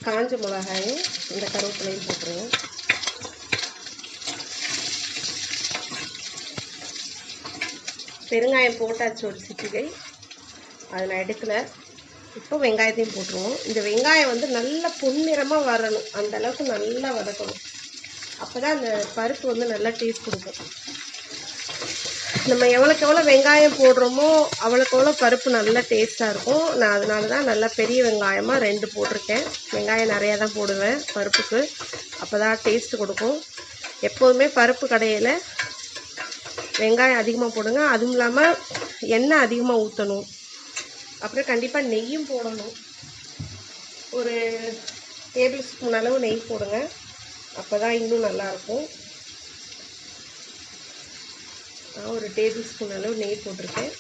காஞ்ச மிளகாயும் இந்த கருவேப்பிலையும் போட்டுருவோம். பெருங்காயம் போட்டாச்சு ஒரு சிட்டிகை, அதை நான் எடுக்கலை. இப்போ வெங்காயத்தையும் போட்டுருவோம். இந்த வெங்காயம் வந்து நல்லா பொன்னிறமாக வரணும், அந்த அளவுக்கு நல்லா வதக்கணும். அப்போ தான் அந்த பருப்பு வந்து நல்லா டேஸ்ட் கொடுக்கும். நம்ம எவ்வளோக்கு எவ்வளோ வெங்காயம் போடுறோமோ அவ்வளோக்கு எவ்வளோ பருப்பு நல்லா டேஸ்ட்டாக இருக்கும். நான் அதனால தான் நல்லா பெரிய வெங்காயமாக 2 போட்டிருக்கேன். வெங்காயம் நிறையா தான் போடுவேன் பருப்புக்கு, அப்போ தான் டேஸ்ட்டு கொடுக்கும். எப்போதுமே பருப்பு கடையில் வெங்காயம் அதிகமாக போடுங்க. அதுவும் இல்லாமல் எண்ணெய் அதிகமாக ஊற்றணும். அப்புறம் கண்டிப்பாக நெய்யும் போடணும். ஒரு டேபிள் ஸ்பூன் அளவு நெய் போடுங்க, அப்போ தான் இன்னும் நல்லாயிருக்கும். நான் ஒரு டேபிள் ஸ்பூன் அளவு நெய் போட்டிருக்கேன்.